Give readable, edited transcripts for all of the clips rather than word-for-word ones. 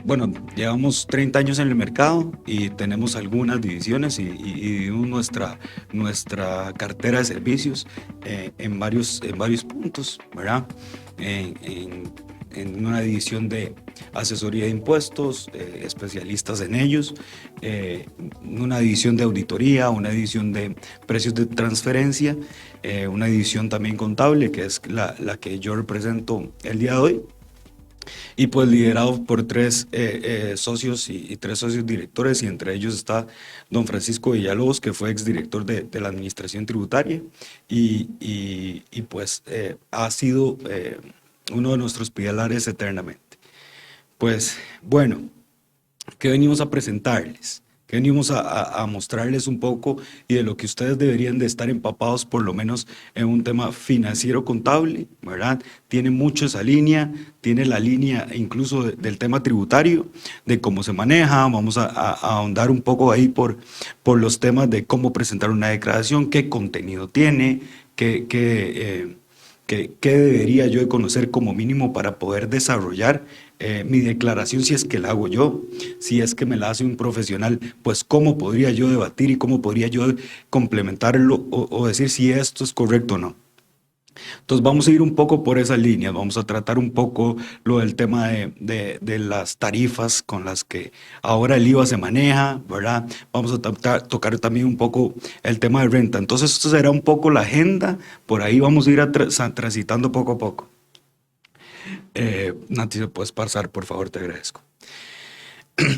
Bueno, llevamos 30 años en el mercado y tenemos algunas divisiones y dividimos nuestra cartera de servicios en varios puntos, ¿verdad? En, en- en una división de asesoría de impuestos, especialistas en ellos, eh, una división de auditoría, una división de precios de transferencia, una división también contable, que es la que yo represento el día de hoy. Y pues liderado por tres socios y tres socios directores, y entre ellos está don Francisco Villalobos, que fue exdirector de la Administración Tributaria, y pues ha sido uno de nuestros pilares eternamente. Pues bueno, ¿qué venimos a presentarles? ¿Qué venimos a mostrarles un poco y de lo que ustedes deberían de estar empapados por lo menos en un tema financiero contable, ¿verdad? Tiene mucho esa línea, tiene la línea incluso del tema tributario, de cómo se maneja, vamos a ahondar un poco ahí por los temas de cómo presentar una declaración, qué contenido tiene, qué debería yo de conocer como mínimo para poder desarrollar mi declaración si es que la hago yo, si es que me la hace un profesional, pues cómo podría yo debatir y cómo podría yo complementarlo o decir si esto es correcto o no. Entonces vamos a ir un poco por esas líneas, vamos a tratar un poco lo del tema de las tarifas con las que ahora el IVA se maneja, ¿verdad? Vamos a tocar también un poco el tema de renta. Entonces esto será un poco la agenda, por ahí vamos a ir transitando poco a poco. Nati, ¿se puedes pasar, por favor? Te agradezco.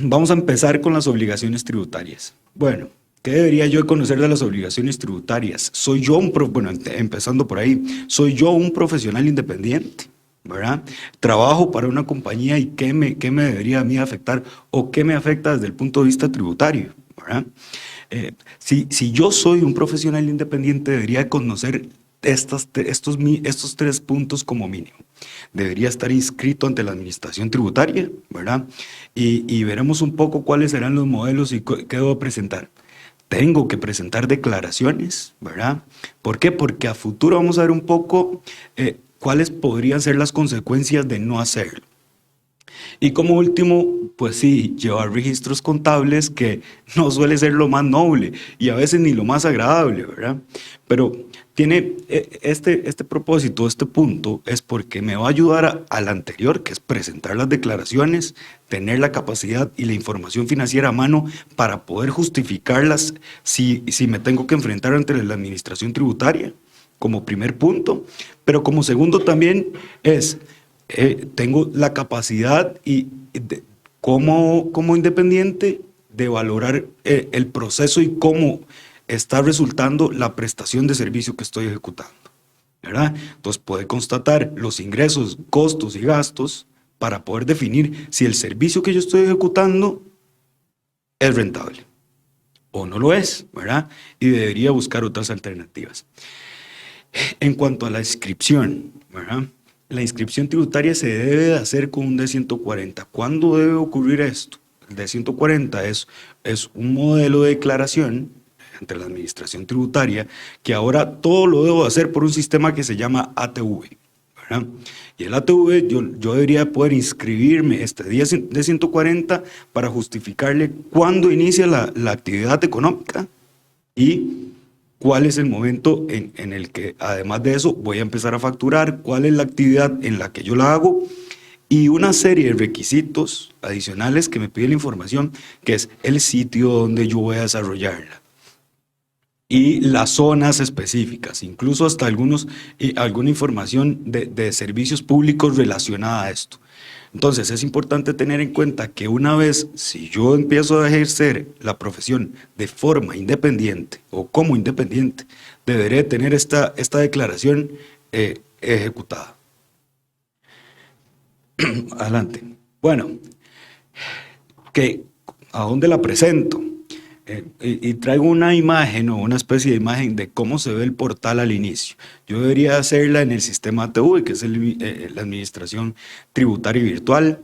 Vamos a empezar con las obligaciones tributarias. Bueno, ¿qué debería yo conocer de las obligaciones tributarias? Soy yo bueno, empezando por ahí, soy yo un profesional independiente, ¿verdad? Trabajo para una compañía y qué me debería a mí afectar o qué me afecta desde el punto de vista tributario, ¿verdad? Si yo soy un profesional independiente, debería conocer estos tres puntos como mínimo. Debería estar inscrito ante la administración tributaria, ¿verdad? Y veremos un poco cuáles serán los modelos y qué debo presentar. Tengo que presentar declaraciones, ¿verdad? ¿Por qué? Porque a futuro vamos a ver un poco cuáles podrían ser las consecuencias de no hacerlo. Y como último, pues sí, llevar registros contables, que no suele ser lo más noble y a veces ni lo más agradable, ¿verdad? Pero tiene este propósito, este punto, es porque me va a ayudar al anterior, que es presentar las declaraciones, tener la capacidad y la información financiera a mano para poder justificarlas si me tengo que enfrentar ante la administración tributaria, como primer punto. Pero como segundo también es tengo la capacidad como independiente de valorar el proceso y cómo está resultando la prestación de servicio que estoy ejecutando, ¿verdad? Entonces puede constatar los ingresos, costos y gastos para poder definir si el servicio que yo estoy ejecutando es rentable o no lo es, ¿verdad? Y debería buscar otras alternativas. En cuanto a la inscripción, ¿verdad? La inscripción tributaria se debe de hacer con un D140. ¿Cuándo debe ocurrir esto? El D140 es un modelo de declaración entre la administración tributaria que ahora todo lo debo hacer por un sistema que se llama ATV, ¿verdad? Y el ATV yo debería poder inscribirme este día de 140 para justificarle cuándo inicia la actividad económica y cuál es el momento en el que, además de eso, voy a empezar a facturar, cuál es la actividad en la que yo la hago y una serie de requisitos adicionales que me pide la información, que es el sitio donde yo voy a desarrollarla y las zonas específicas, incluso hasta alguna información de servicios públicos relacionada a esto. Entonces es importante tener en cuenta que una vez, si yo empiezo a ejercer la profesión de forma independiente o como independiente, deberé tener esta declaración ejecutada. Adelante. Bueno, ¿a dónde la presento? Y traigo una imagen o una especie de imagen de cómo se ve el portal al inicio. Yo debería hacerla en el sistema ATV, que es la Administración Tributaria Virtual,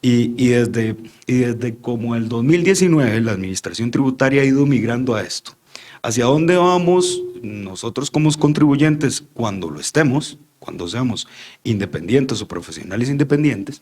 y desde como el 2019 la Administración Tributaria ha ido migrando a esto. ¿Hacia dónde vamos nosotros como contribuyentes cuando lo estemos, cuando seamos independientes o profesionales independientes?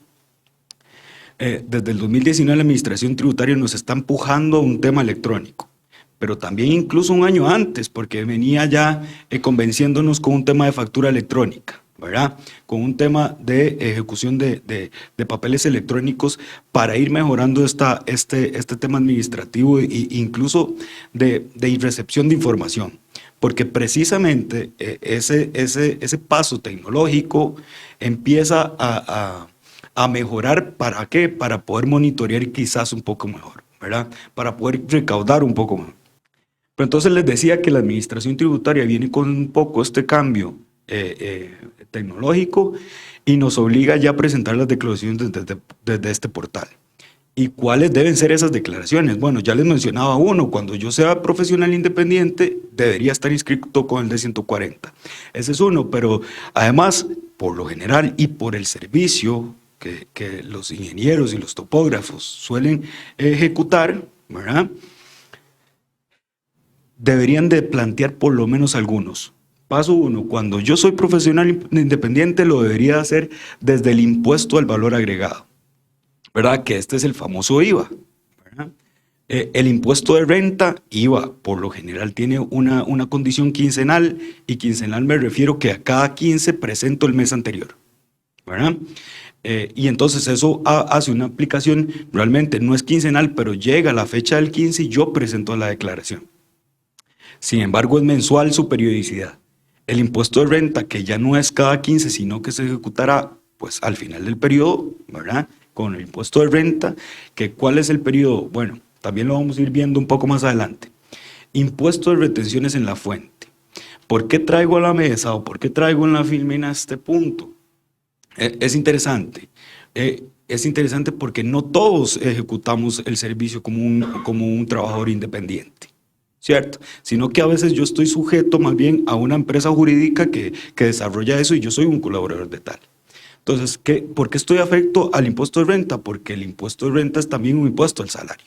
Desde el 2019 la Administración Tributaria nos está empujando a un tema electrónico, pero también incluso un año antes, porque venía ya convenciéndonos con un tema de factura electrónica, ¿verdad? Con un tema de ejecución de papeles electrónicos para ir mejorando este tema administrativo e incluso de recepción de información. Porque precisamente ese paso tecnológico empieza a mejorar. ¿Para qué? Para poder monitorear quizás un poco mejor, ¿verdad? Para poder recaudar un poco mejor. Pero entonces les decía que la administración tributaria viene con un poco este cambio tecnológico y nos obliga ya a presentar las declaraciones desde este portal. ¿Y cuáles deben ser esas declaraciones? Bueno, ya les mencionaba uno, cuando yo sea profesional independiente, debería estar inscrito con el D140. Ese es uno, pero además, por lo general y por el servicio que los ingenieros y los topógrafos suelen ejecutar, ¿verdad? Deberían de plantear por lo menos algunos. Paso uno, cuando yo soy profesional independiente, lo debería hacer desde el impuesto al valor agregado, ¿verdad? Que este es el famoso IVA, ¿verdad? El impuesto de renta, IVA, por lo general tiene una condición quincenal, y quincenal me refiero que a cada 15 presento el mes anterior, ¿verdad? Y entonces eso hace una aplicación, realmente no es quincenal, pero llega la fecha del 15 y yo presento la declaración. Sin embargo, es mensual su periodicidad. El impuesto de renta, que ya no es cada 15, sino que se ejecutará pues al final del periodo, ¿verdad? Con el impuesto de renta, que ¿cuál es el periodo? Bueno, también lo vamos a ir viendo un poco más adelante. Impuesto de retenciones en la fuente. ¿Por qué traigo a la mesa o por qué traigo en la filmina este punto? Es interesante. Es interesante porque no todos ejecutamos el servicio como un trabajador independiente, ¿cierto? Sino que a veces yo estoy sujeto más bien a una empresa jurídica que desarrolla eso y yo soy un colaborador de tal. Entonces, ¿por qué estoy afecto al impuesto de renta? Porque el impuesto de renta es también un impuesto al salario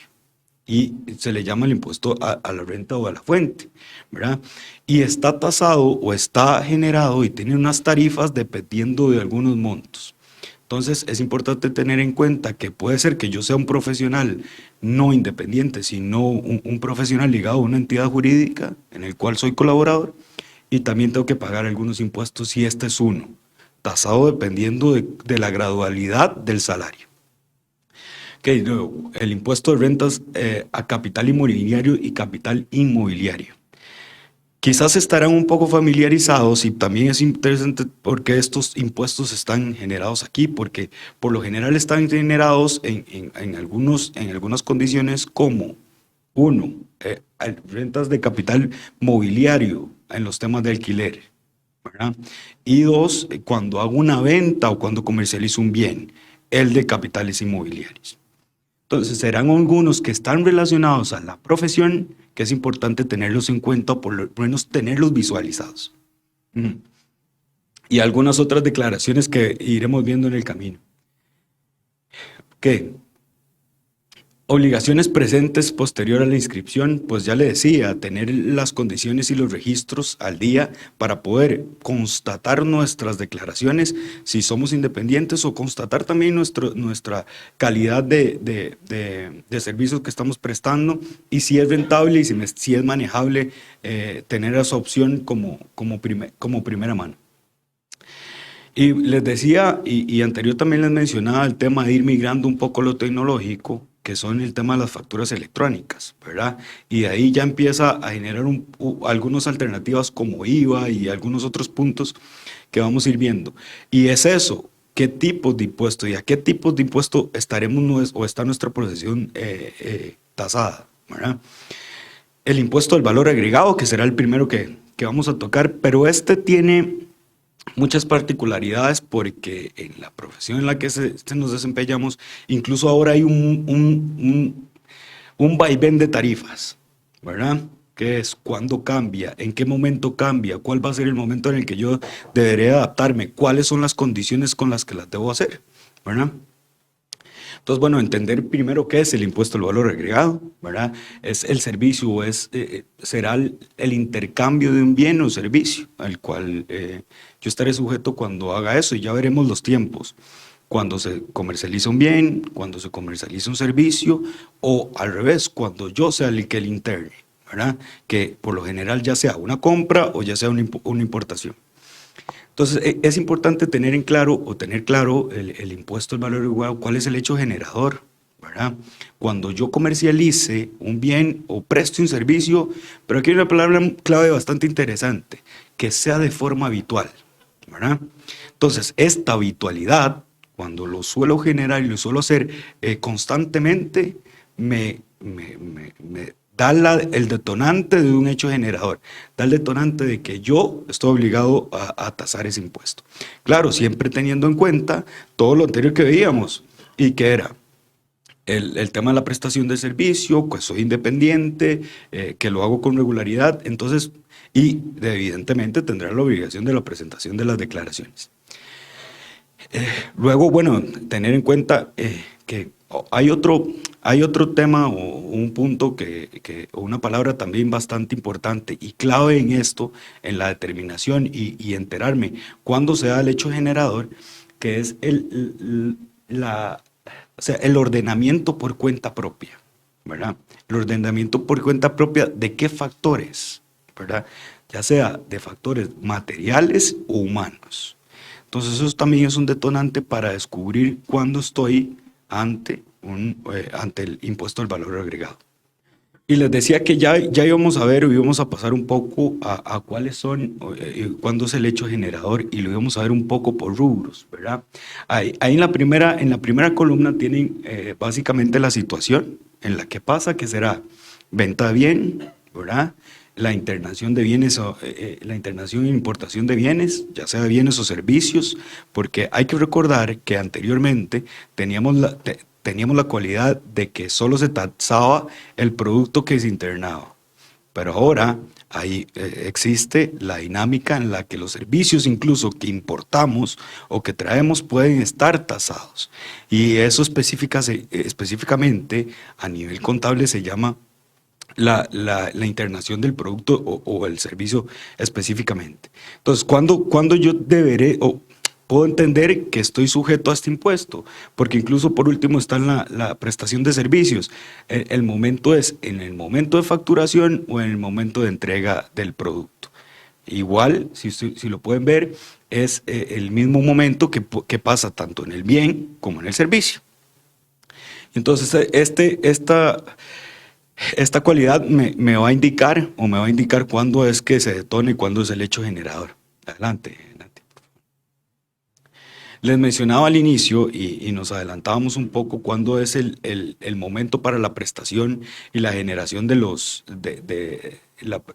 y se le llama el impuesto a la renta o a la fuente, ¿verdad? Y está tasado o está generado y tiene unas tarifas dependiendo de algunos montos. Entonces es importante tener en cuenta que puede ser que yo sea un profesional no independiente, sino un profesional ligado a una entidad jurídica en el cual soy colaborador, y también tengo que pagar algunos impuestos si este es uno, tasado dependiendo de la gradualidad del salario. Okay, el impuesto de rentas a capital inmobiliario y capital inmobiliario. Quizás estarán un poco familiarizados, y también es interesante porque estos impuestos están generados aquí, porque por lo general están generados en algunas condiciones como, uno, rentas de capital mobiliario en los temas de alquiler, ¿verdad? Y dos, cuando hago una venta o cuando comercializo un bien, el de capitales inmobiliarios. Entonces serán algunos que están relacionados a la profesión, que es importante tenerlos en cuenta o por lo menos tenerlos visualizados. Y algunas otras declaraciones que iremos viendo en el camino. ¿Qué? Obligaciones presentes posterior a la inscripción, pues ya le decía, tener las condiciones y los registros al día para poder constatar nuestras declaraciones si somos independientes, o constatar también nuestra calidad de servicios que estamos prestando, y si es rentable y si es manejable, tener esa opción como primera mano. Y les decía, y anterior también les mencionaba el tema de ir migrando un poco lo tecnológico, que son el tema de las facturas electrónicas, ¿verdad? Y de ahí ya empieza a generar algunas alternativas como IVA y algunos otros puntos que vamos a ir viendo. Y es eso, qué tipos de impuestos y a qué tipos de impuestos estaremos o está nuestra profesión tasada, ¿verdad? El impuesto al valor agregado, que será el primero que vamos a tocar, pero este tiene muchas particularidades porque en la profesión en la que nos desempeñamos, incluso ahora hay un vaivén de tarifas, ¿verdad? ¿Qué es? ¿Cuándo cambia? ¿En qué momento cambia? ¿Cuál va a ser el momento en el que yo deberé adaptarme? ¿Cuáles son las condiciones con las que las debo hacer? ¿Verdad? Entonces, bueno, entender primero qué es el impuesto al valor agregado, ¿verdad? Es el servicio, será el intercambio de un bien o servicio al cual yo estaré sujeto cuando haga eso, y ya veremos los tiempos. cuando se comercializa un bien, cuando se comercializa un servicio, o al revés, cuando yo sea el que el interne, ¿verdad? Que por lo general ya sea una compra o ya sea una importación. Entonces, es importante tener en claro o tener claro el impuesto al valor agregado, cuál es el hecho generador, ¿verdad? Cuando yo comercialice un bien o preste un servicio, pero aquí hay una palabra clave bastante interesante, que sea de forma habitual, ¿verdad? Entonces, esta habitualidad, cuando lo suelo generar y lo suelo hacer constantemente, me da el detonante de un hecho generador, da el detonante de que yo estoy obligado a tasar ese impuesto. Claro, siempre teniendo en cuenta todo lo anterior que veíamos, y que era el tema de la prestación de servicio, pues soy independiente, que lo hago con regularidad, entonces, y evidentemente tendrá la obligación de la presentación de las declaraciones. Luego, bueno, tener en cuenta que hay otro tema o un punto o una palabra también bastante importante y clave en esto, en la determinación y enterarme cuándo se da el hecho generador, que es o sea, el ordenamiento por cuenta propia, ¿verdad? El ordenamiento por cuenta propia de qué factores, ¿verdad? Ya sea de factores materiales o humanos. Entonces eso también es un detonante para descubrir cuándo estoy ante el impuesto al valor agregado. Y les decía que ya íbamos a ver o íbamos a pasar un poco a cuáles son, cuándo es el hecho generador y lo íbamos a ver un poco por rubros, ¿verdad? Ahí en la primera columna tienen básicamente la situación en la que pasa, que será venta de bien, ¿verdad? La internación de bienes, la internación e importación de bienes, ya sea de bienes o servicios, porque hay que recordar que anteriormente teníamos la cualidad de que solo se taxaba el producto que se internaba, pero ahora ahí existe la dinámica en la que los servicios incluso que importamos o que traemos pueden estar tasados, y eso específicamente a nivel contable se llama la internación del producto o el servicio específicamente. Entonces, ¿cuándo yo deberé o puedo entender que estoy sujeto a este impuesto? Porque incluso por último está en la prestación de servicios. El momento es en el momento de facturación o en el momento de entrega del producto. Igual, si lo pueden ver, es el mismo momento que pasa tanto en el bien como en el servicio. Entonces, esta cualidad me va a indicar o me va a indicar cuándo es que se detona y cuándo es el hecho generador. Adelante, Nati. Les mencionaba al inicio y nos adelantábamos un poco cuándo es el momento para la prestación y la generación de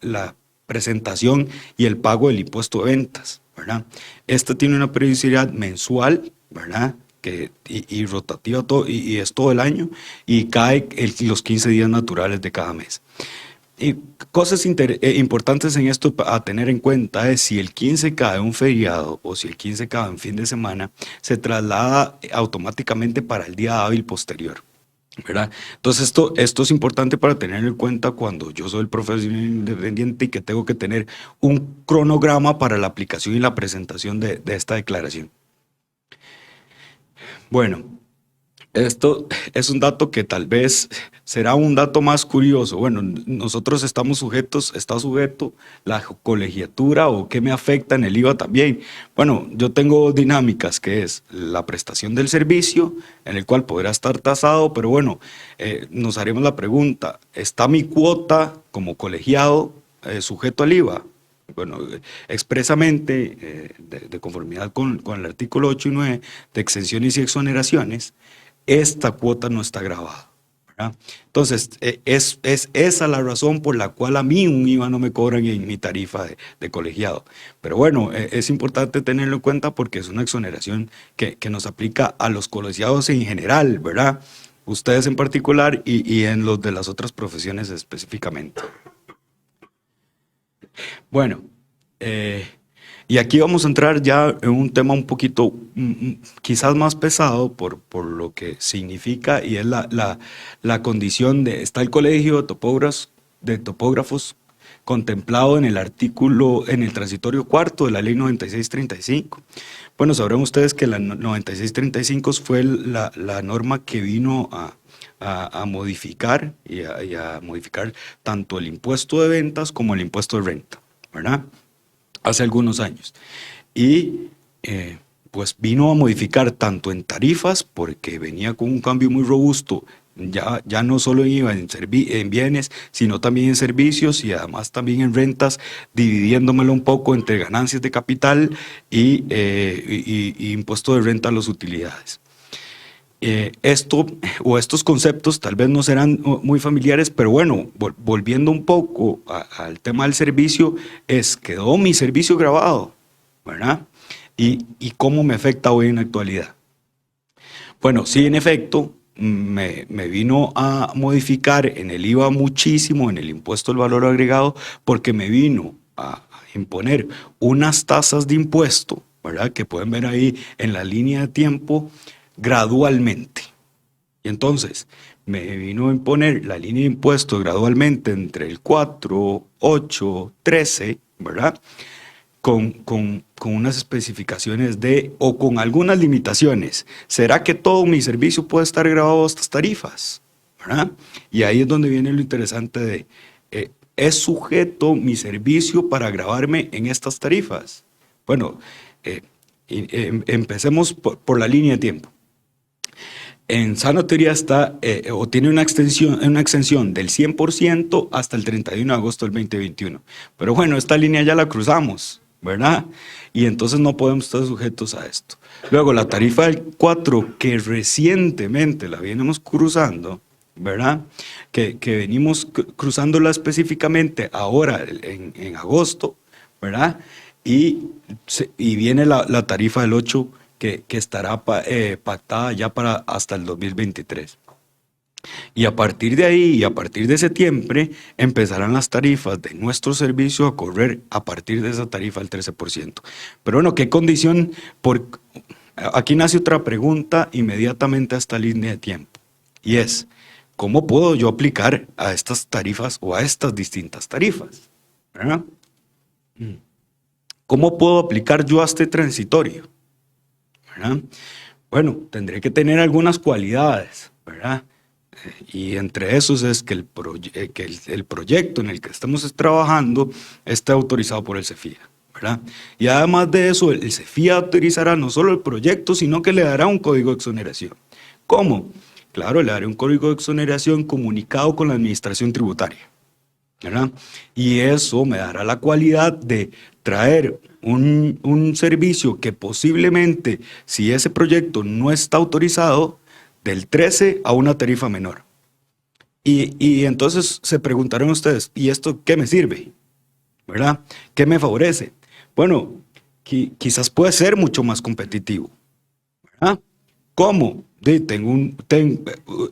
la presentación y el pago del impuesto de ventas, ¿verdad? Esta tiene una periodicidad mensual, ¿verdad? Y rotativa y es todo el año y cae los 15 días naturales de cada mes. Y cosas importantes en esto a tener en cuenta es si el 15 cae un feriado o si el 15 cae en fin de semana, se traslada automáticamente para el día hábil posterior, ¿verdad? Entonces esto es importante para tener en cuenta cuando yo soy el profesional independiente y que tengo que tener un cronograma para la aplicación y la presentación de esta declaración. Bueno, esto es un dato que tal vez será un dato más curioso. Bueno, nosotros está sujeto la colegiatura o qué me afecta en el IVA también. Bueno, yo tengo dinámicas que es la prestación del servicio, en el cual podrá estar tasado, pero bueno, nos haremos la pregunta, ¿está mi cuota como colegiado sujeto al IVA? Bueno, expresamente, de conformidad con el artículo 8 y 9 de exenciones y exoneraciones, esta cuota no está grabada, ¿verdad? Entonces, es esa la razón por la cual a mí un IVA no me cobran en mi tarifa de colegiado. Pero bueno, es importante tenerlo en cuenta porque es una exoneración que nos aplica a los colegiados en general, ¿verdad? Ustedes en particular y en los de las otras profesiones específicamente. Bueno, y aquí vamos a entrar ya en un tema un poquito, quizás más pesado por lo que significa y es la condición de, está el colegio de topógrafos contemplado en el artículo, en el transitorio cuarto de la ley 9635. Bueno, sabrán ustedes que la 9635 fue la norma que vino a modificar y a modificar tanto el impuesto de ventas como el impuesto de renta, ¿verdad? Hace algunos años. Y pues vino a modificar tanto en tarifas, porque venía con un cambio muy robusto, ya no solo en bienes, sino también en servicios y además también en rentas, dividiéndomelo un poco entre ganancias de capital y impuesto de renta a las utilidades. Estos conceptos tal vez no serán muy familiares, pero bueno, volviendo un poco al tema del servicio, quedó mi servicio grabado, ¿verdad? Y cómo me afecta hoy en la actualidad. Bueno, sí, en efecto, me vino a modificar en el IVA muchísimo, en el impuesto al valor agregado, porque me vino a imponer unas tasas de impuesto, ¿verdad? Que pueden ver ahí en la línea de tiempo, gradualmente. Y entonces me vino a imponer la línea de impuestos gradualmente entre el 4, 8, 13, ¿verdad? Con unas especificaciones o con algunas limitaciones. ¿Será que todo mi servicio puede estar grabado a estas tarifas? ¿Verdad? Y ahí es donde viene lo interesante de, ¿es sujeto mi servicio para grabarme en estas tarifas? Bueno, empecemos por la línea de tiempo. En sana teoría está, o tiene una extensión del 100% hasta el 31 de agosto del 2021. Pero bueno, esta línea ya la cruzamos, ¿verdad? Y entonces no podemos estar sujetos a esto. Luego, la tarifa del 4, que recientemente la venimos cruzando, ¿verdad? Que venimos cruzándola específicamente ahora en agosto, ¿verdad? Y viene la tarifa del 8, que estará pactada ya para hasta el 2023. Y a partir de ahí, y a partir de septiembre, empezarán las tarifas de nuestro servicio a correr a partir de esa tarifa al 13%. Pero bueno, ¿qué condición? Aquí nace otra pregunta inmediatamente a esta línea de tiempo. Y es, ¿cómo puedo yo aplicar a estas tarifas o a estas distintas tarifas? ¿Verdad? ¿Cómo puedo aplicar yo a este transitorio? ¿Verdad? Bueno, tendré que tener algunas cualidades, ¿verdad? Y entre esos es que el proyecto en el que estamos trabajando esté autorizado por el CEFIA, ¿verdad? Y además de eso, el CEFIA autorizará no solo el proyecto, sino que le dará un código de exoneración. ¿Cómo? Claro, le daré un código de exoneración comunicado con la administración tributaria, ¿verdad? Y eso me dará la cualidad de traer un servicio que posiblemente, si ese proyecto no está autorizado, del 13 a una tarifa menor. Y entonces se preguntarán ustedes, ¿y esto qué me sirve? ¿Verdad? ¿Qué me favorece? Bueno, quizás puede ser mucho más competitivo, ¿verdad? ¿Cómo? Tengo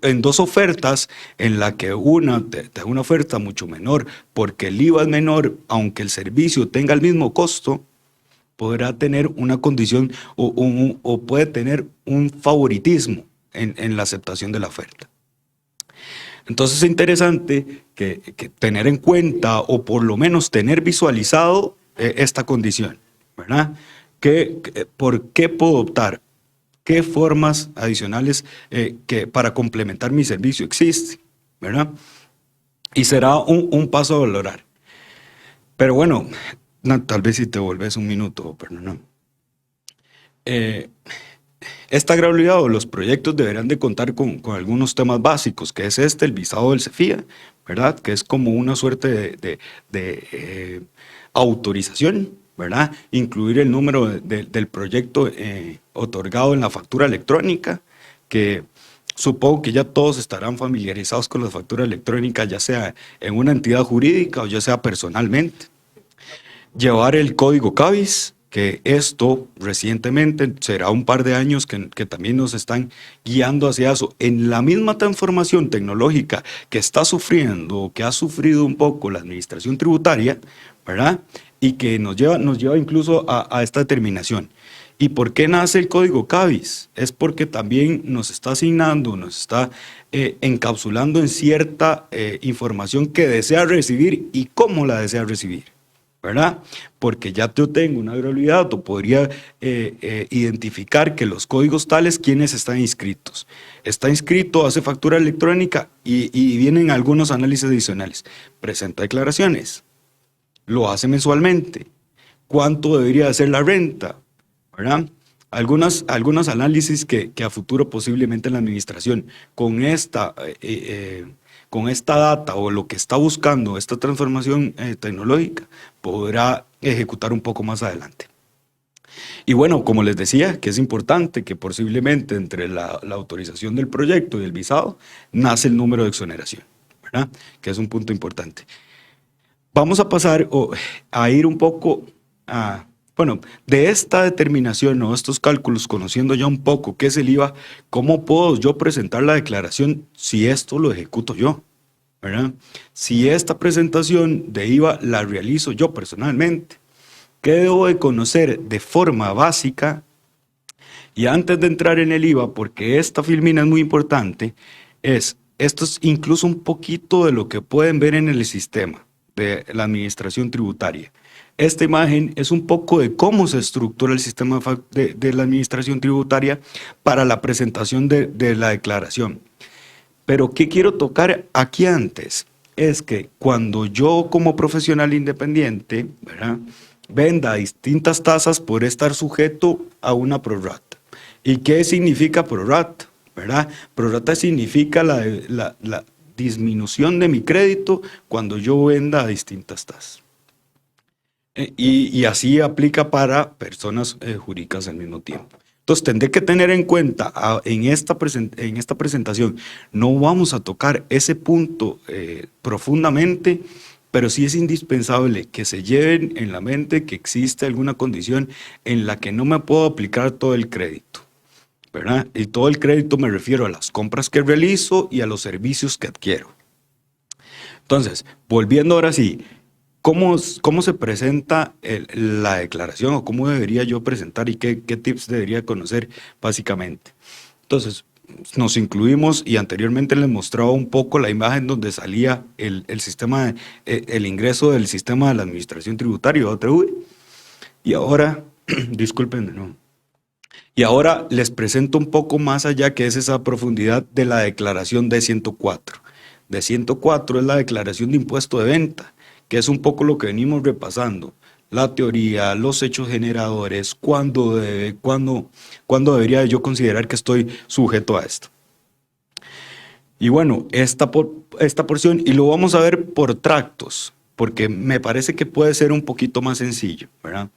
en dos ofertas, en la que tengo una oferta mucho menor, porque el IVA es menor, aunque el servicio tenga el mismo costo, podrá tener una condición o puede tener un favoritismo en la aceptación de la oferta. Entonces es interesante que tener en cuenta, o por lo menos tener visualizado esta condición, ¿verdad? ¿Por qué puedo optar? ¿Qué formas adicionales para complementar mi servicio existen? ¿Verdad? Y será un paso a valorar. Pero bueno, tal vez si te volvés un minuto, pero no. Esta gradualidad o los proyectos deberán de contar con algunos temas básicos, que es el visado del CEFIA, ¿verdad? Que es como una suerte de autorización, ¿verdad? Incluir el número del proyecto otorgado en la factura electrónica, que supongo que ya todos estarán familiarizados con la factura electrónica, ya sea en una entidad jurídica o ya sea personalmente. Llevar el código CABIS, que esto recientemente será un par de años que también nos están guiando hacia eso. En la misma transformación tecnológica que está sufriendo, que ha sufrido un poco la administración tributaria, ¿verdad? Y que nos lleva incluso a esta determinación. ¿Y por qué nace el código CABIS? Es porque también nos está asignando, nos está encapsulando en cierta información que desea recibir y cómo la desea recibir, ¿verdad? Porque ya yo tengo una agregabilidad o podría identificar que los códigos tales, ¿quiénes están inscritos? Está inscrito, hace factura electrónica y vienen algunos análisis adicionales. Presenta declaraciones, lo hace mensualmente. ¿Cuánto debería ser la renta? ¿Verdad? Algunos análisis que a futuro posiblemente la administración con esta data o lo que está buscando esta transformación tecnológica podrá ejecutar un poco más adelante. Y bueno, como les decía, que es importante que posiblemente entre la autorización del proyecto y el visado nace el número de exoneración, ¿verdad? Que es un punto importante. Vamos a pasar a ir un poco a, bueno, de esta determinación o estos cálculos, conociendo ya un poco qué es el IVA, ¿cómo puedo yo presentar la declaración si esto lo ejecuto yo? ¿Verdad? Si esta presentación de IVA la realizo yo personalmente, ¿qué debo de conocer de forma básica? Y antes de entrar en el IVA, porque esta filmina es muy importante, esto es incluso un poquito de lo que pueden ver en el sistema de la administración tributaria. Esta imagen es un poco de cómo se estructura el sistema de la administración tributaria para la presentación de la declaración. Pero ¿qué quiero tocar aquí antes? Es que cuando yo como profesional independiente, ¿verdad?, venda distintas tasas, podré estar sujeto a una prorrata. ¿Y qué significa prorrata? ¿Verdad? Prorrata significa la disminución de mi crédito cuando yo venda a distintas tasas. Y así aplica para personas jurídicas al mismo tiempo. Entonces tendré que tener en cuenta en esta presentación, no vamos a tocar ese punto profundamente, pero sí es indispensable que se lleven en la mente que existe alguna condición en la que no me puedo aplicar todo el crédito, ¿verdad? Y todo el crédito me refiero a las compras que realizo y a los servicios que adquiero. Entonces, volviendo ahora sí, ¿cómo se presenta la declaración o cómo debería yo presentar y qué tips debería conocer básicamente? Entonces, nos incluimos y anteriormente les mostraba un poco la imagen donde salía el sistema, el ingreso del sistema de la administración tributaria, OTV. Y ahora, disculpen de nuevo. Y ahora les presento un poco más allá, que es esa profundidad de la declaración D104. D104 es la declaración de impuesto de venta, que es un poco lo que venimos repasando. La teoría, los hechos generadores, cuándo debería yo considerar que estoy sujeto a esto. Y bueno, esta porción, y lo vamos a ver por tractos, porque me parece que puede ser un poquito más sencillo, ¿verdad?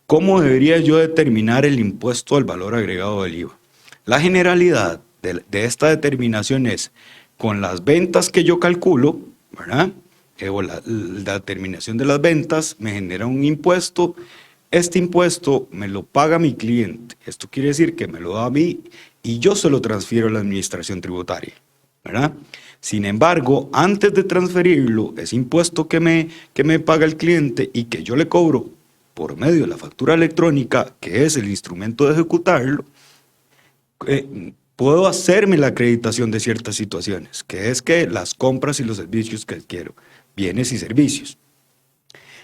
¿Cómo debería yo determinar el impuesto al valor agregado del IVA? La generalidad de esta determinación es, con las ventas que yo calculo, ¿verdad?, o la determinación de las ventas me genera un impuesto. Este impuesto me lo paga mi cliente. Esto quiere decir que me lo da a mí y yo se lo transfiero a la administración tributaria, ¿verdad? Sin embargo, antes de transferirlo, ese impuesto que me paga el cliente y que yo le cobro por medio de la factura electrónica, que es el instrumento de ejecutarlo, puedo hacerme la acreditación de ciertas situaciones, que es que las compras y los servicios que adquiero, bienes y servicios.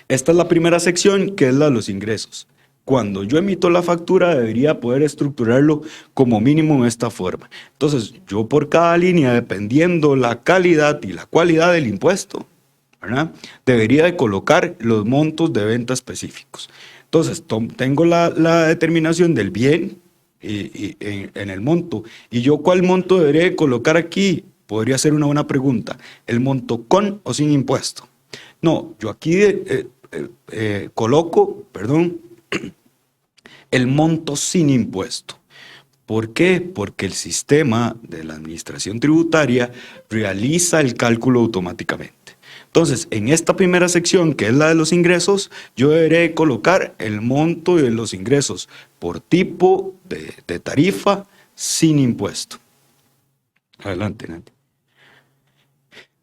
Esta es la primera sección, que es la de los ingresos. Cuando yo emito la factura, debería poder estructurarlo como mínimo en esta forma. Entonces, yo por cada línea, dependiendo la calidad y la cualidad del impuesto, ¿verdad?, debería de colocar los montos de venta específicos. Entonces, tengo la determinación del bien en el monto. ¿Y yo cuál monto debería de colocar aquí? Podría ser una buena pregunta. ¿El monto con o sin impuesto? No, yo aquí coloco, el monto sin impuesto. ¿Por qué? Porque el sistema de la administración tributaria realiza el cálculo automáticamente. Entonces, en esta primera sección, que es la de los ingresos, yo deberé colocar el monto de los ingresos por tipo de tarifa sin impuesto. Adelante, Nati.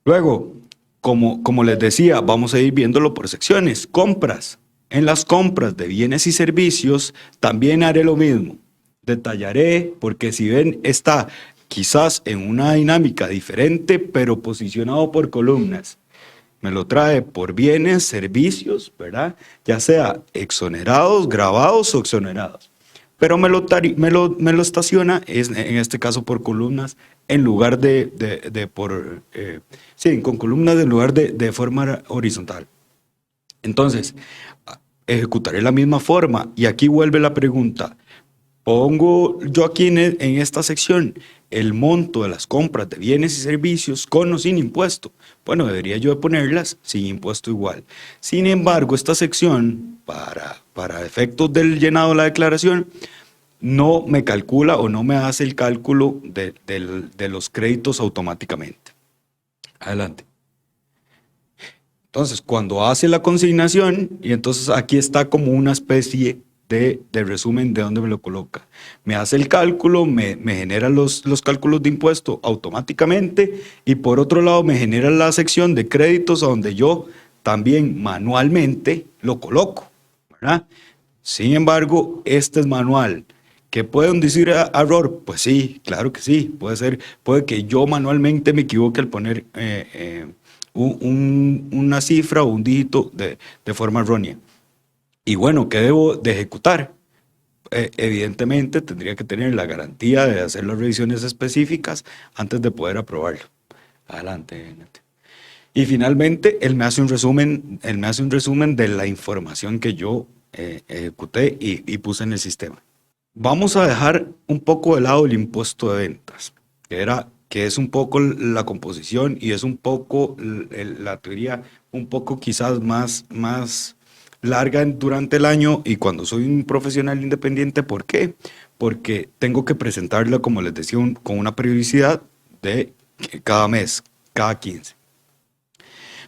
Luego, como les decía, vamos a ir viéndolo por secciones. Compras. En las compras de bienes y servicios también haré lo mismo. Detallaré, porque si ven, está quizás en una dinámica diferente, pero posicionado por columnas. Me lo trae por bienes, servicios, ¿verdad? Ya sea exonerados, gravados o exonerados. Pero me lo estaciona, en este caso por columnas, en lugar sí, con columnas en lugar de forma horizontal. Entonces, ejecutaré la misma forma. Y aquí vuelve la pregunta. Pongo yo aquí en esta sección el monto de las compras de bienes y servicios con o sin impuesto. Bueno, debería yo ponerlas sin impuesto igual. Sin embargo, esta sección, para efectos del llenado de la declaración, no me calcula o no me hace el cálculo de los créditos automáticamente. Adelante. Entonces, cuando hace la consignación, y entonces aquí está como una especie de resumen de dónde me lo coloca. Me hace el cálculo, me genera los cálculos de impuesto automáticamente y por otro lado me genera la sección de créditos a donde yo también manualmente lo coloco, ¿verdad? Sin embargo, este es manual. ¿Qué pueden decir error? Pues sí, claro que sí. Puede ser, puede que yo manualmente me equivoque al poner una cifra o un dígito de forma errónea. Y bueno, ¿qué debo de ejecutar? Evidentemente tendría que tener la garantía de hacer las revisiones específicas antes de poder aprobarlo. Adelante, Nati. Y finalmente, él me hace un resumen de la información que yo ejecuté y puse en el sistema. Vamos a dejar un poco de lado el impuesto de ventas, que es un poco la composición y es un poco la teoría, un poco quizás más larga durante el año y cuando soy un profesional independiente. ¿Por qué? Porque tengo que presentarla, como les decía, con una periodicidad de cada mes, cada 15.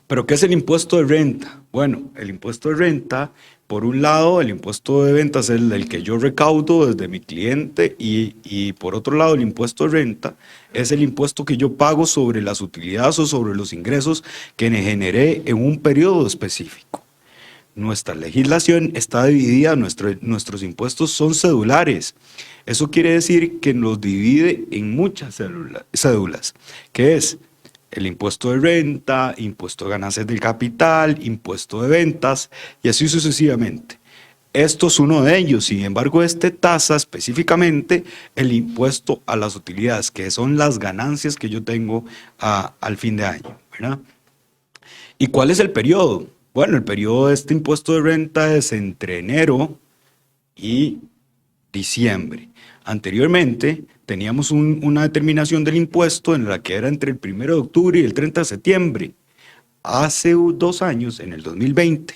¿Pero qué es el impuesto de renta? Bueno, el impuesto de renta, por un lado, el impuesto de ventas es el que yo recaudo desde mi cliente y por otro lado, el impuesto de renta es el impuesto que yo pago sobre las utilidades o sobre los ingresos que me generé en un periodo específico. Nuestra legislación está dividida, nuestros impuestos son cedulares. Eso quiere decir que nos divide en muchas cédulas, que es el impuesto de renta, impuesto de ganancias del capital, impuesto de ventas y así sucesivamente. Esto es uno de ellos, sin embargo, este tasa específicamente el impuesto a las utilidades, que son las ganancias que yo tengo al fin de año, ¿verdad? ¿Y cuál es el periodo? Bueno, el periodo de este impuesto de renta es entre enero y diciembre. Anteriormente teníamos una determinación del impuesto en la que era entre el 1 de octubre y el 30 de septiembre. Hace 2 años, en el 2020,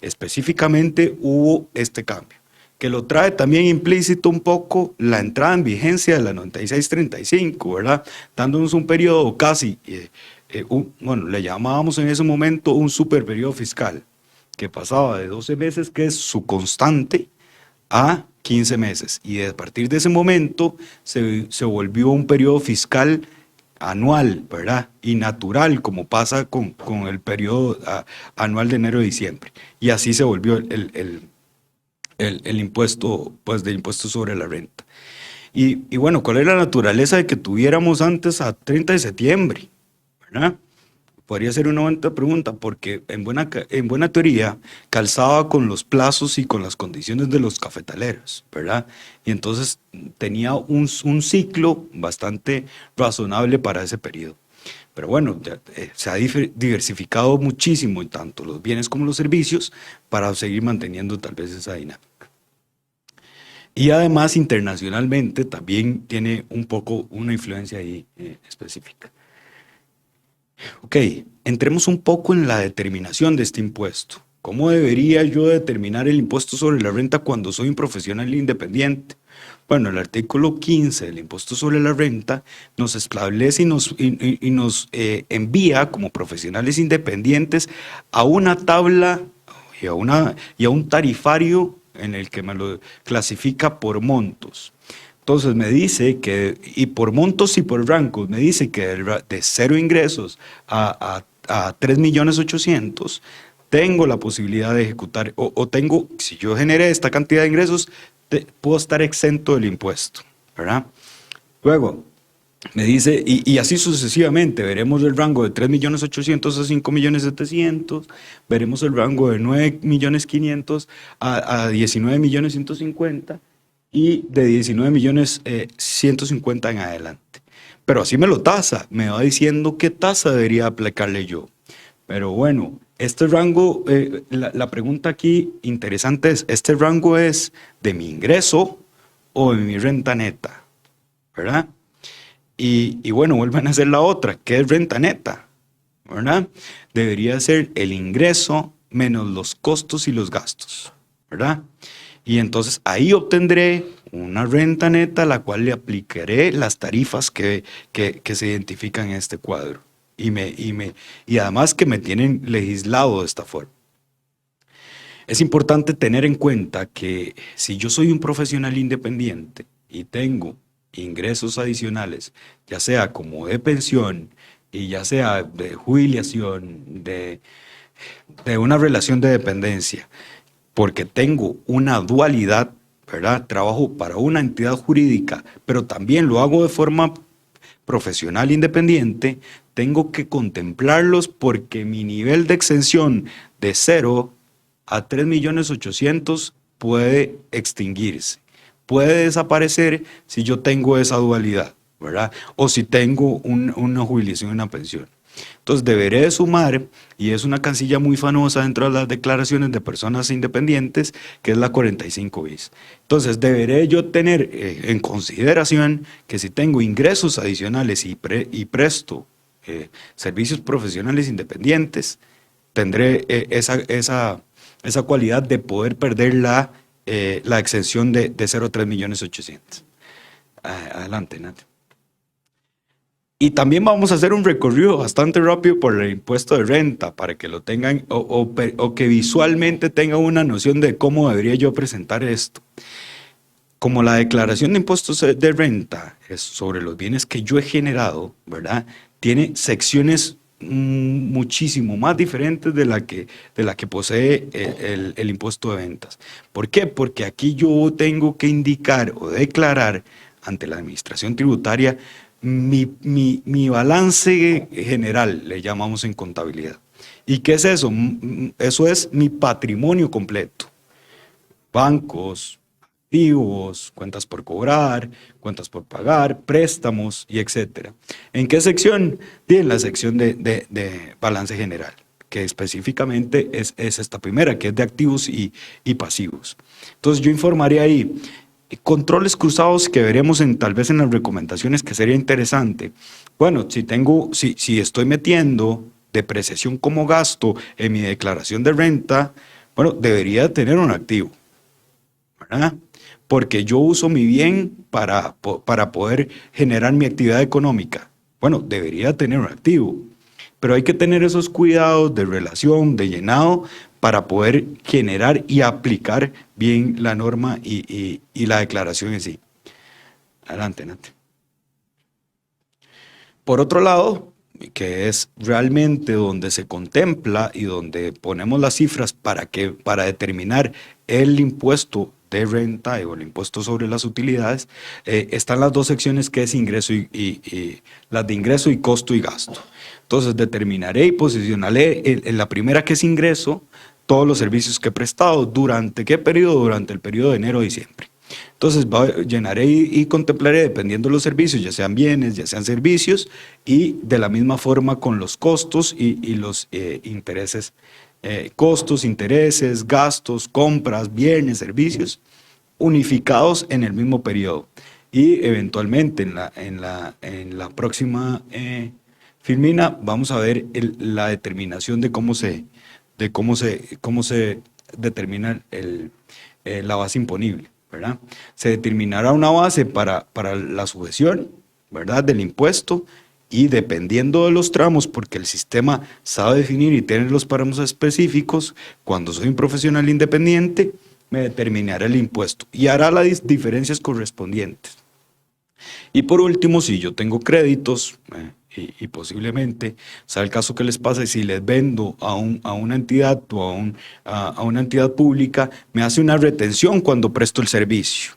específicamente hubo este cambio, que lo trae también implícito un poco la entrada en vigencia de la 9635, ¿verdad? Dándonos un periodo casi, bueno, le llamábamos en ese momento un super periodo fiscal, que pasaba de 12 meses, que es su constante, a 15 meses. Y a partir de ese momento se volvió un periodo fiscal anual, ¿verdad? Y natural, como pasa con el periodo anual de enero a diciembre. Y así se volvió el impuesto, pues, de impuesto sobre la renta. Y bueno, ¿cuál es la naturaleza de que tuviéramos antes a 30 de septiembre? ¿Verdad? Podría ser una buena pregunta, porque en buena teoría calzaba con los plazos y con las condiciones de los cafetaleros, ¿verdad? Y entonces tenía un ciclo bastante razonable para ese periodo. Pero bueno, se ha diversificado muchísimo en tanto los bienes como los servicios para seguir manteniendo tal vez esa dinámica. Y además internacionalmente también tiene un poco una influencia ahí específica. Ok, entremos un poco en la determinación de este impuesto. ¿Cómo debería yo determinar el impuesto sobre la renta cuando soy un profesional independiente? Bueno, el artículo 15 del impuesto sobre la renta nos establece y nos envía como profesionales independientes a una tabla y a un tarifario en el que me lo clasifica por montos. Entonces me dice que, y por montos y por rangos, me dice que de 0 ingresos a 3.800.000, tengo la posibilidad de ejecutar, o tengo, si yo generé esta cantidad de ingresos, puedo estar exento del impuesto, ¿verdad? Luego, me dice, y así sucesivamente, veremos el rango de 3.800.000 a 5.700.000, veremos el rango de 9.500.000 a 19.150.000 y de 19.150.000 en adelante. Pero así me lo tasa, me va diciendo qué tasa debería aplicarle yo. Pero bueno, este rango, la pregunta aquí interesante es, ¿este rango es de mi ingreso o de mi renta neta? ¿Verdad? Y bueno, vuelvan a hacer la otra, ¿qué es renta neta? ¿Verdad? Debería ser el ingreso menos los costos y los gastos, ¿verdad? Y entonces ahí obtendré una renta neta a la cual le aplicaré las tarifas que se identifican en este cuadro. Y además que me tienen legislado de esta forma. Es importante tener en cuenta que si yo soy un profesional independiente y tengo ingresos adicionales, ya sea como de pensión y ya sea de jubilación, de una relación de dependencia, porque tengo una dualidad, ¿verdad? Trabajo para una entidad jurídica, pero también lo hago de forma profesional independiente, tengo que contemplarlos porque mi nivel de exención de 0 a 3.800.000 puede extinguirse, puede desaparecer si yo tengo esa dualidad, ¿verdad? O si tengo una jubilación y una pensión. Entonces deberé de sumar, y es una casilla muy famosa dentro de las declaraciones de personas independientes, que es la 45 bis. Entonces deberé yo tener en consideración que si tengo ingresos adicionales y presto servicios profesionales independientes, tendré esa cualidad de poder perder la exención de 0 a 3.800.000. Adelante, Nati. Y también vamos a hacer un recorrido bastante rápido por el impuesto de renta para que lo tengan o que visualmente tengan una noción de cómo debería yo presentar esto. Como la declaración de impuestos de renta es sobre los bienes que yo he generado, ¿verdad? Tiene secciones muchísimo más diferentes de la que posee el impuesto de ventas. ¿Por qué? Porque aquí yo tengo que indicar o declarar ante la administración tributaria mi balance general, le llamamos en contabilidad. ¿Y qué es eso? Eso es mi patrimonio completo. Bancos, activos, cuentas por cobrar, cuentas por pagar, préstamos y etcétera. ¿En qué sección? En la sección de balance general, que específicamente es esta primera, que es de activos y pasivos. Entonces yo informaré ahí. Controles cruzados que veremos tal vez en las recomendaciones, que sería interesante. Bueno, si estoy metiendo depreciación como gasto en mi declaración de renta, bueno, debería tener un activo, ¿verdad? Porque yo uso mi bien para poder generar mi actividad económica. Bueno, debería tener un activo. Pero hay que tener esos cuidados de relación, de llenado, para poder generar y aplicar bien la norma y la declaración en sí. Adelante, Nati. Por otro lado, que es realmente donde se contempla y donde ponemos las cifras para determinar el impuesto de renta o el impuesto sobre las utilidades, están las dos secciones, que es ingreso y las de ingreso y costo y gasto. Entonces determinaré y posicionaré en la primera, que es ingreso, todos los servicios que he prestado. ¿Durante qué periodo? Durante el periodo de enero a diciembre. Entonces llenaré y contemplaré, dependiendo de los servicios, ya sean bienes, ya sean servicios, y de la misma forma con los costos y los intereses. Costos, intereses, gastos, compras, bienes, servicios, unificados en el mismo periodo. Y eventualmente en la próxima filmina vamos a ver la determinación de cómo se determina la base imponible, ¿verdad? Se determinará una base para la sujeción, ¿verdad?, del impuesto, y dependiendo de los tramos, porque el sistema sabe definir y tiene los parámetros específicos, cuando soy un profesional independiente, me determinará el impuesto y hará las diferencias correspondientes. Y por último, si yo tengo créditos y posiblemente sea el caso que les pase si les vendo a una entidad o a una entidad pública, me hace una retención cuando presto el servicio.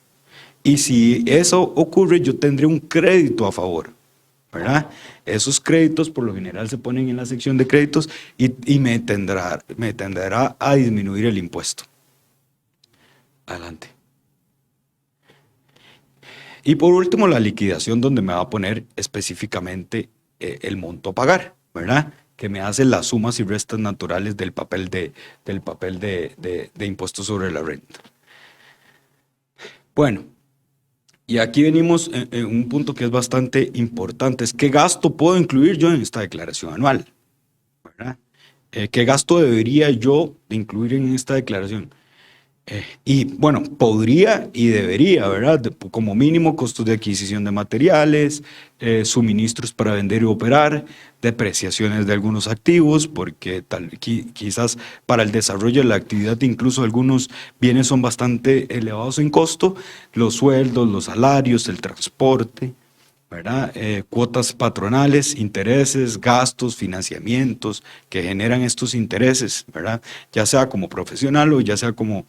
Y si eso ocurre, yo tendré un crédito a favor, ¿verdad? Esos créditos por lo general se ponen en la sección de créditos y me tenderá a disminuir el impuesto. Adelante. Y por último, la liquidación, donde me va a poner específicamente el monto a pagar, ¿verdad? Que me hace las sumas y restas naturales del papel de impuesto sobre la renta. Bueno, y aquí venimos en un punto que es bastante importante, es qué gasto puedo incluir yo en esta declaración anual, ¿verdad? ¿Qué gasto debería yo de incluir en esta declaración? Y bueno, podría y debería, ¿verdad? Como mínimo, costos de adquisición de materiales, suministros para vender y operar, depreciaciones de algunos activos, porque quizás para el desarrollo de la actividad incluso algunos bienes son bastante elevados en costo, los sueldos, los salarios, el transporte, ¿verdad? Cuotas patronales, intereses, gastos, financiamientos que generan estos intereses, ¿verdad? Ya sea como profesional o ya sea como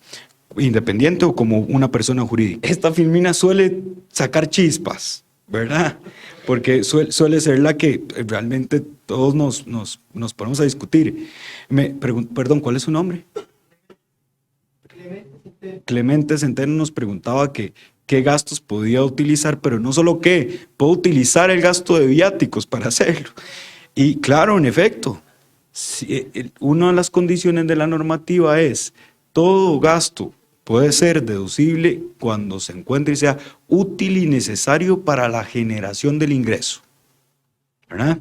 independiente o como una persona jurídica. Esta filmina suele sacar chispas, ¿verdad? Porque suele ser la que realmente todos nos ponemos a discutir. Perdón, ¿cuál es su nombre? Clemente Centeno nos preguntaba qué gastos podía utilizar, pero no solo qué, puedo utilizar el gasto de viáticos para hacerlo. Y claro, en efecto, una de las condiciones de la normativa es todo gasto puede ser deducible cuando se encuentre y sea útil y necesario para la generación del ingreso, ¿verdad?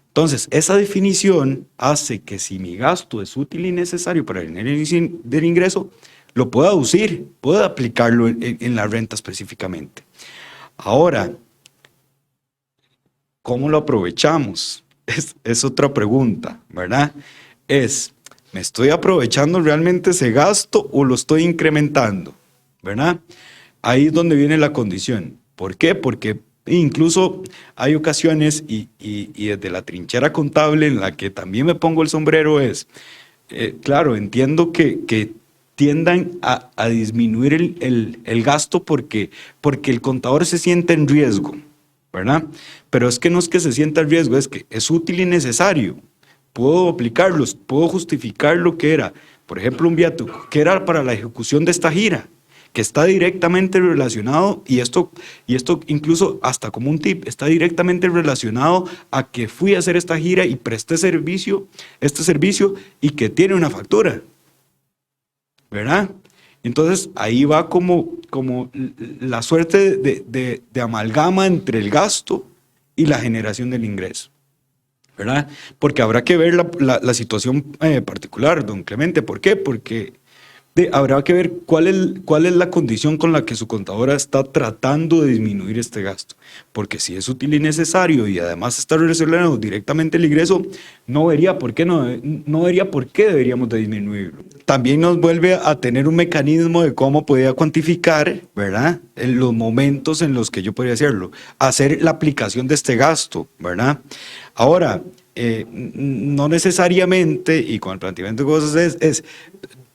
Entonces, esa definición hace que si mi gasto es útil y necesario para la generación del ingreso, lo puedo deducir, puedo aplicarlo en la renta específicamente. Ahora, ¿cómo lo aprovechamos? Es otra pregunta, ¿verdad? ¿Me estoy aprovechando realmente ese gasto o lo estoy incrementando? ¿Verdad? Ahí es donde viene la condición. ¿Por qué? Porque incluso hay ocasiones, y desde la trinchera contable en la que también me pongo el sombrero claro, entiendo que tiendan a disminuir el gasto porque el contador se siente en riesgo, ¿verdad? Pero es que no es que se sienta en riesgo, es que es útil y necesario. Puedo aplicarlos, puedo justificar lo que era, por ejemplo, un viático, que era para la ejecución de esta gira, que está directamente relacionado, y esto incluso hasta como un tip, está directamente relacionado a que fui a hacer esta gira y presté este servicio y que tiene una factura, ¿verdad? Entonces ahí va como la suerte de amalgama entre el gasto y la generación del ingreso, ¿verdad? Porque habrá que ver la situación particular, don Clemente. ¿Por qué? Porque habrá que ver cuál es la condición con la que su contadora está tratando de disminuir este gasto. Porque si es útil y necesario y además está relacionado directamente el ingreso, no vería por qué deberíamos de disminuirlo. También nos vuelve a tener un mecanismo de cómo podría cuantificar, ¿verdad? En los momentos en los que yo podría hacer la aplicación de este gasto, ¿verdad? Ahora, no necesariamente, y con el planteamiento de cosas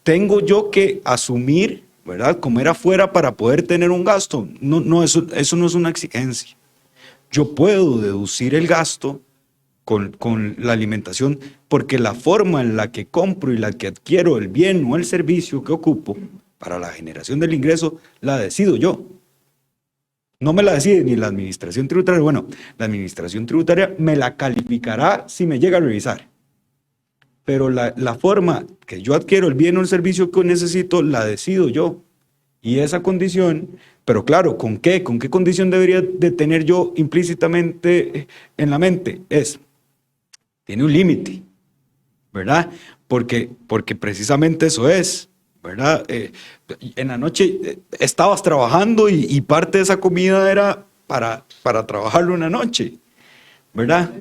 tengo yo que asumir, ¿verdad?, comer afuera para poder tener un gasto. No, eso no es una exigencia. Yo puedo deducir el gasto con la alimentación porque la forma en la que compro y la que adquiero el bien o el servicio que ocupo para la generación del ingreso, la decido yo. No me la decide ni la administración tributaria. Bueno, la administración tributaria me la calificará si me llega a revisar. Pero la forma que yo adquiero el bien o el servicio que necesito, la decido yo. Y esa condición, pero claro, ¿con qué? ¿Con qué condición debería de tener yo implícitamente en la mente? Tiene un límite, ¿verdad? Porque precisamente eso es, ¿verdad? En la noche estabas trabajando y parte de esa comida era para trabajarlo una noche, ¿verdad?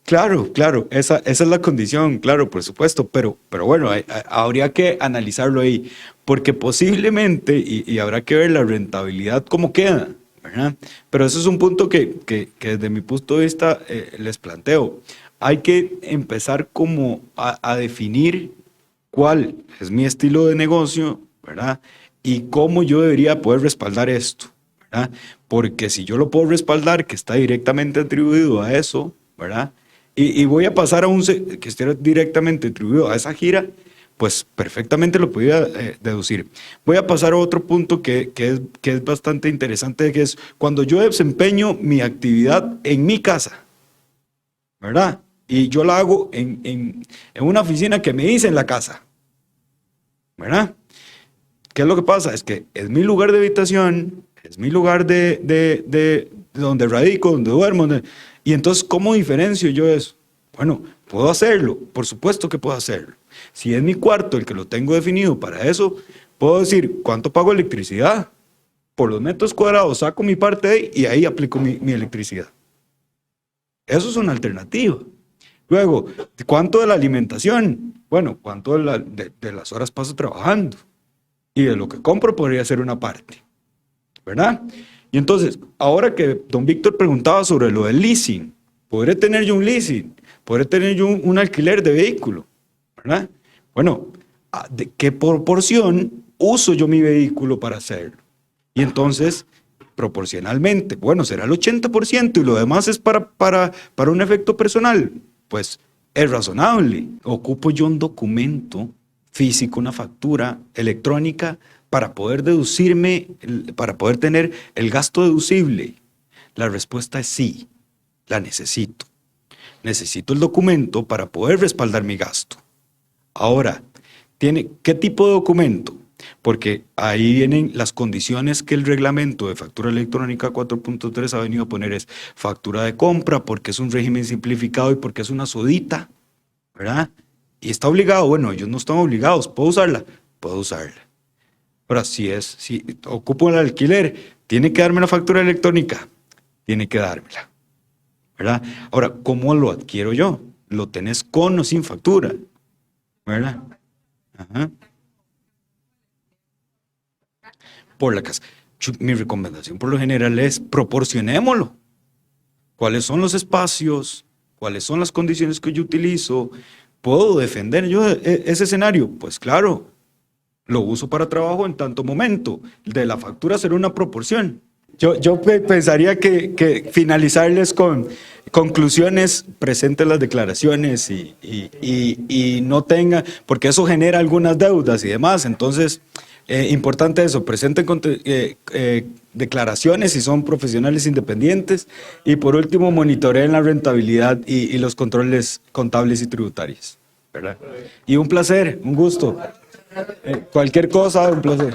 Claro, esa es la condición, claro, por supuesto, pero bueno, habría que analizarlo ahí, porque posiblemente, y habrá que ver la rentabilidad cómo queda, ¿verdad? Pero eso es un punto que desde mi punto de vista les planteo. Hay que empezar como a definir cuál es mi estilo de negocio, ¿verdad? Y cómo yo debería poder respaldar esto, ¿verdad? Porque si yo lo puedo respaldar, que está directamente atribuido a eso, ¿verdad? Y voy a pasar a que esté directamente atribuido a esa gira, pues perfectamente lo podía deducir. Voy a pasar a otro punto que es bastante interesante, que es cuando yo desempeño mi actividad en mi casa, ¿verdad? Y yo la hago en una oficina que me hice en la casa, ¿verdad? ¿Qué es lo que pasa? Es que es mi lugar de habitación, es mi lugar de donde radico, donde duermo. Y entonces, ¿cómo diferencio yo eso? Bueno, puedo hacerlo, por supuesto que puedo hacerlo. Si es mi cuarto el que lo tengo definido para eso, puedo decir, ¿cuánto pago electricidad? Por los metros cuadrados saco mi parte de ahí y ahí aplico mi electricidad. Eso es una alternativa. Luego, ¿cuánto de la alimentación? Bueno, ¿cuánto de las horas paso trabajando? Y de lo que compro podría ser una parte, ¿verdad? Y entonces, ahora que don Víctor preguntaba sobre lo del leasing, ¿podré tener yo un leasing? ¿Podré tener yo un alquiler de vehículo? ¿Verdad? Bueno, ¿de qué proporción uso yo mi vehículo para hacerlo? Y entonces, proporcionalmente, bueno, será el 80% y lo demás es para un efecto personal. Pues es razonable. Ocupo yo un documento físico, una factura electrónica para poder deducirme, para poder tener el gasto deducible. La respuesta es sí, la necesito. Necesito el documento para poder respaldar mi gasto. Ahora, ¿qué tipo de documento? Porque ahí vienen las condiciones que el reglamento de factura electrónica 4.3 ha venido a poner, es factura de compra, porque es un régimen simplificado y porque es una sodita, ¿verdad? Y está obligado, bueno, ellos no están obligados, ¿puedo usarla? Puedo usarla. Ahora, si ocupo el alquiler, ¿tiene que darme la factura electrónica? Tiene que dármela, ¿verdad? Ahora, ¿cómo lo adquiero yo? Lo tenés con o sin factura, ¿verdad? Ajá. Por la casa. Mi recomendación por lo general es proporcionémoslo. ¿Cuáles son los espacios? ¿Cuáles son las condiciones que yo utilizo? ¿Puedo defender yo ese escenario? Pues claro, lo uso para trabajo en tanto momento. De la factura será una proporción. Yo pensaría que finalizarles con conclusiones, presenten las declaraciones y no tenga, porque eso genera algunas deudas y demás. Entonces, importante eso, presenten declaraciones si son profesionales independientes y por último monitoreen la rentabilidad y los controles contables y tributarios, ¿verdad? Y un placer, un gusto. Cualquier cosa, un placer.